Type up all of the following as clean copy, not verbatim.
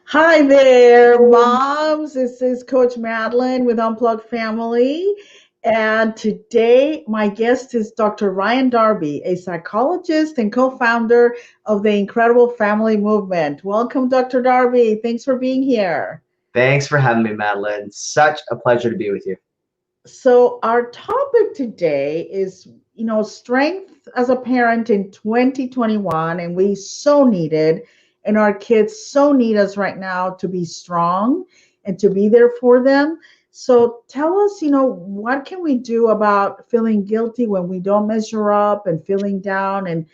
Hi there, moms. This is Coach Madlin with Unplugged Family. And today, my guest is Dr. Ryan Darby, a psychologist and co founder of the Incredible Family Movement. Welcome, Dr. Darby. Thanks for being here. Thanks for having me, Madeline. Such a pleasure to be with you. So, our topic today is, strength as a parent in 2021, and we so need it. And our kids so need us right now to be strong and to be there for them. So, tell us, what can we do about feeling guilty when we don't measure up and feeling down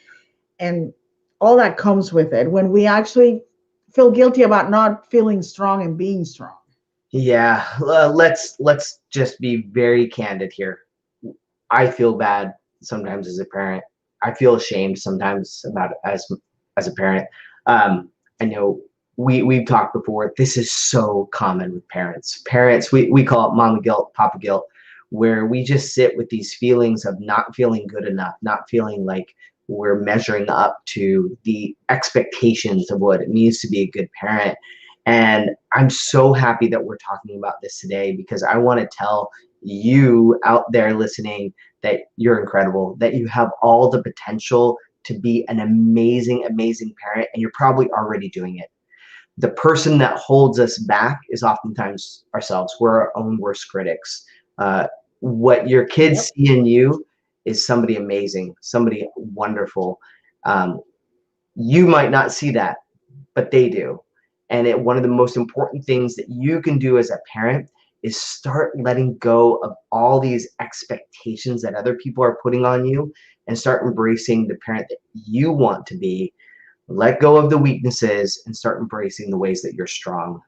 and all that comes with it when we actually feel guilty about not feeling strong and being strong. Yeah, let's just be very candid here. I feel bad sometimes as a parent. I feel ashamed sometimes about as a parent. I know we've talked before. This is so common with parents. Parents, we call it mama guilt, papa guilt, where we just sit with these feelings of not feeling good enough, not feeling like we're measuring up to the expectations of what it means to be a good parent. And I'm so happy that we're talking about this today because I want to tell you out there listening that you're incredible, that you have all the potential to be an amazing, amazing parent, and you're probably already doing it. The person that holds us back is oftentimes ourselves. We're our own worst critics. What your kids Yep. see in you is somebody amazing, somebody wonderful. Um, you might not see that, but they do. And one of the most important things that you can do as a parent is start letting go of all these expectations that other people are putting on you and start embracing the parent that you want to be. Let go of the weaknesses and start embracing the ways that you're strong.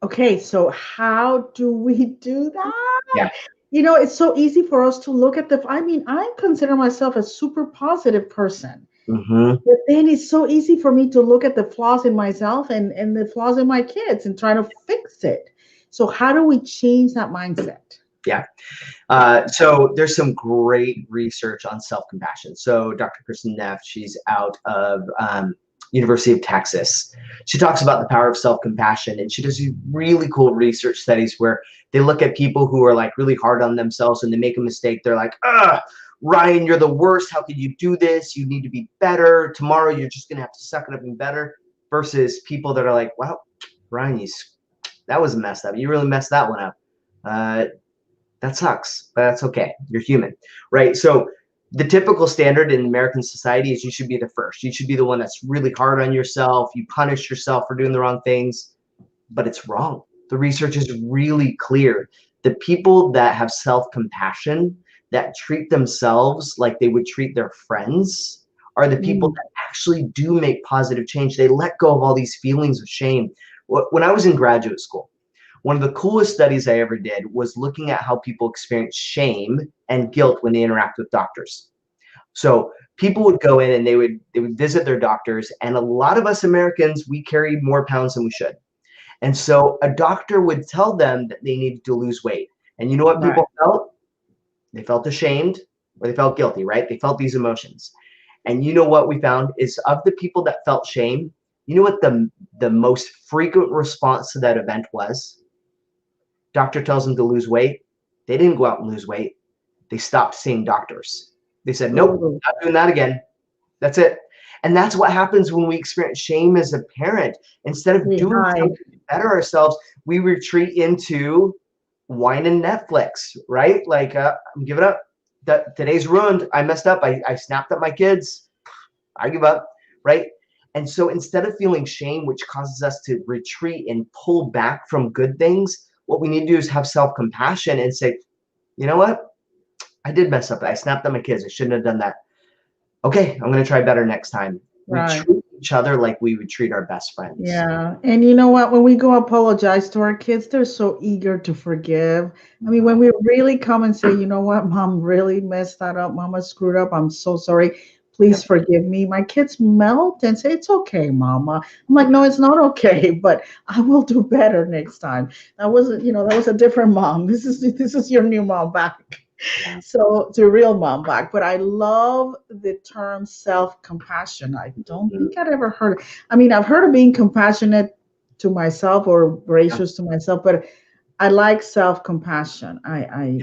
Okay, so how do we do that? Yeah. It's so easy for us to look at I mean, I consider myself a super positive person, Hmm. but then it's so easy for me to look at the flaws in myself and the flaws in my kids and try to fix it. So, how do we change that mindset? Yeah. So there's some great research on self-compassion. So Dr. Kristen Neff, she's out of University of Texas. She talks about the power of self-compassion, and she does these really cool research studies where they look at people who are like really hard on themselves and they make a mistake. They're like, Ryan, you're the worst. How could you do this? You need to be better. Tomorrow you're just going to have to suck it up and better. Versus people that are like, wow, Ryan, that was messed up. You really messed that one up. Uh, that sucks, but that's okay. You're human, right? So the typical standard in American society is you should be the first. You should be the one that's really hard on yourself. You punish yourself for doing the wrong things, but it's wrong. The research is really clear. The people that have self-compassion, that treat themselves like they would treat their friends, are the people Mm, that actually do make positive change. They let go of all these feelings of shame. When I was in graduate school, one of the coolest studies I ever did was looking at how people experience shame and guilt when they interact with doctors. So people would go in and they would visit their doctors, and a lot of us Americans, we carry more pounds than we should. And so a doctor would tell them that they needed to lose weight. And you know what right. people felt? They felt ashamed or they felt guilty, right? They felt these emotions. And you know what we found is of the people that felt shame, you know what the most frequent response to that event was? Doctor tells them to lose weight. They didn't go out and lose weight. They stopped seeing doctors. They said, nope, Oh, not doing that again. That's it. And that's what happens when we experience shame as a parent. Instead of we doing hide. something to better ourselves, we retreat into wine and Netflix, right? Like, I'm giving up. Today's ruined. I messed up. I snapped at my kids. I give up, right? And so instead of feeling shame, which causes us to retreat and pull back from good things, what we need to do is have self compassion and say, you know what? I did mess up. I snapped at my kids. I shouldn't have done that. Okay, I'm going to try better next time. We Right. treat each other like we would treat our best friends. Yeah. And you know what? When we go apologize to our kids, they're so eager to forgive. I mean, when we really come and say, you know what, mom really messed that up. Mama screwed up. I'm so sorry. Please Yep. forgive me. My kids melt and say, it's okay, mama. I'm like, no, it's not okay, but I will do better next time. That was a different mom. This is your new mom back. Yeah. So it's a real mom back. But I love the term self-compassion. I don't Mhm. think I'd ever heard. I mean, I've heard of being compassionate to myself or Yeah. gracious to myself, but I like self-compassion. I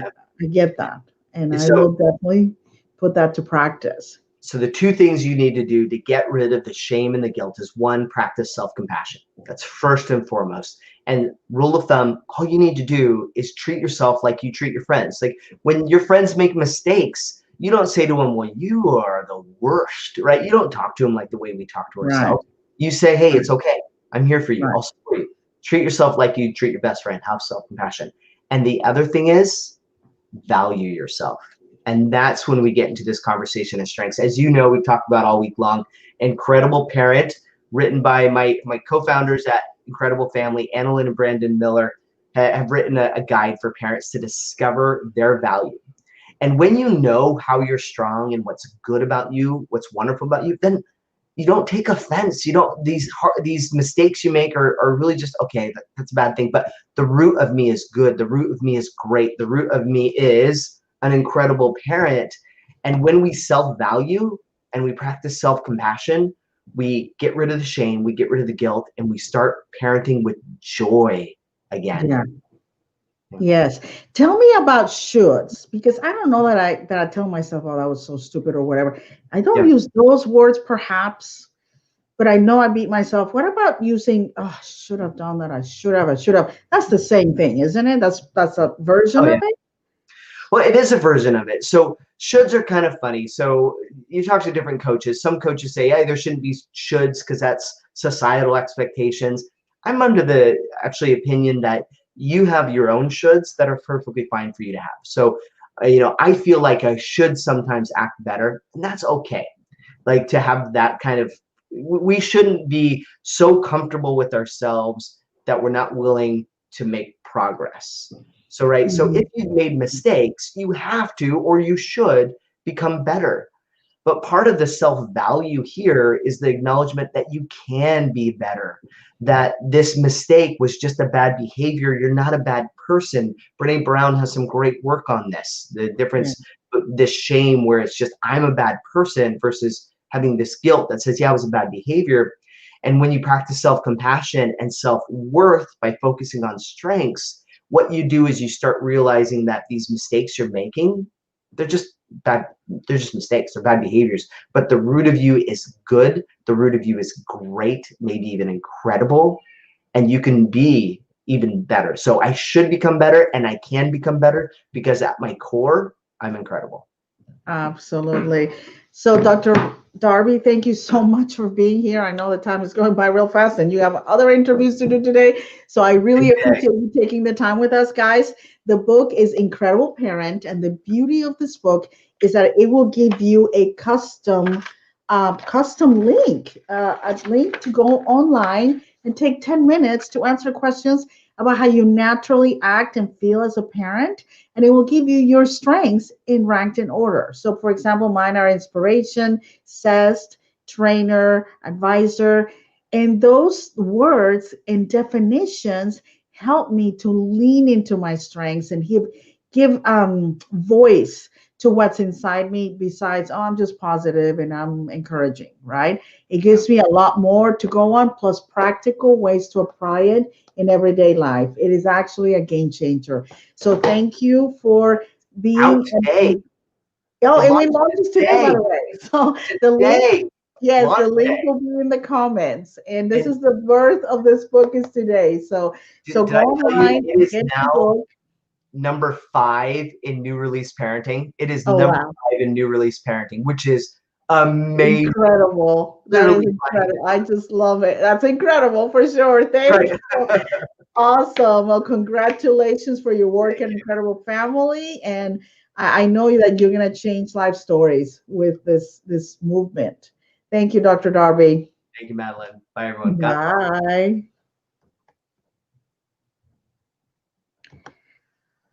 get that, and Yeah. I will definitely put that to practice. So the two things you need to do to get rid of the shame and the guilt is one, practice self-compassion. That's first and foremost. And rule of thumb, all you need to do is treat yourself like you treat your friends. Like when your friends make mistakes, you don't say to them, well, you are the worst, right? You don't talk to them like the way we talk to Right, ourselves. You say, hey, right, it's okay. I'm here for you. right. I'll support you. Treat yourself like you treat your best friend. Have self-compassion. And the other thing is value yourself. And that's when we get into this conversation of strengths. As you know, we've talked about all week long. Incredible Parent, written by my co-founders at Incredible Family, Annalyn and Brandon Miller, have written a guide for parents to discover their value. And when you know how you're strong and what's good about you, what's wonderful about you, then you don't take offense. You don't, these mistakes you make are really just, okay, that's a bad thing. But the root of me is good. The root of me is great. The root of me is an incredible parent. And when we self-value and we practice self-compassion, we get rid of the shame, we get rid of the guilt, and we start parenting with joy again. Yeah. Yes. Tell me about shoulds, because I don't know that I tell myself, oh, that was so stupid or whatever. I don't Yeah. use those words perhaps, but I know I beat myself. What about using, oh, I should have done that. I should have. That's the same thing, isn't it? That's a Oh version yeah. of it. Well, it is a version of it. So shoulds are kind of funny. So you talk to different coaches. Some coaches say, hey, there shouldn't be shoulds because that's societal expectations. I'm under the actually opinion that you have your own shoulds that are perfectly fine for you to have. So, I feel like I should sometimes act better, and that's okay. Like to have that kind of, we shouldn't be so comfortable with ourselves that we're not willing to make progress. So, right. So if Mhm. you've made mistakes, you have to, or you should become better. But part of the self-value here is the acknowledgement that you can be better, that this mistake was just a bad behavior. You're not a bad person. Brene Brown has some great work on this, the Yeah. difference, this shame where it's just, I'm a bad person versus having this guilt that says, yeah, it was a bad behavior. And when you practice self-compassion and self-worth by focusing on strengths, what you do is you start realizing that these mistakes you're making, they're just bad, they're just mistakes, they're bad behaviors. But the root of you is good, the root of you is great, maybe even incredible, and you can be even better. So I should become better and I can become better because at my core, I'm incredible. Absolutely. So, Dr. Darby, thank you so much for being here. I know the time is going by real fast and you have other interviews to do today. So, I really appreciate you taking the time with us, guys. The book is Incredible Parent, and the beauty of this book is that it will give you a custom link, a link to go online and take 10 minutes to answer questions about how you naturally act and feel as a parent, and it will give you your strengths in ranked in order. So, for example, mine are inspiration, zest, trainer, advisor, and those words and definitions help me to lean into my strengths and give voice to what's inside me besides, oh, I'm just positive and I'm encouraging, right? It gives me a lot more to go on, plus practical ways to apply it in everyday life. It is actually a game changer. So thank you for Out being. today. Oh, It and we launched launched this today, by today. the way. So the link, Today. yes, the Launch link day. will be in the comments. And this And is the birth of this book is today. So did go I tell you online it and is get the now book. number 5 in new release parenting? It is Oh number wow. 5 in new release parenting, which is amazing. Incredible. That is Literally finding incredible. I just love it. That's incredible for sure. Thank it. you. Awesome. Well, congratulations for your work Thank at you. Incredible Family. And I know that you're going to change life stories with this movement. Thank you, Dr. Darby. Thank you, Madeline. Bye, everyone. God bless. Bye.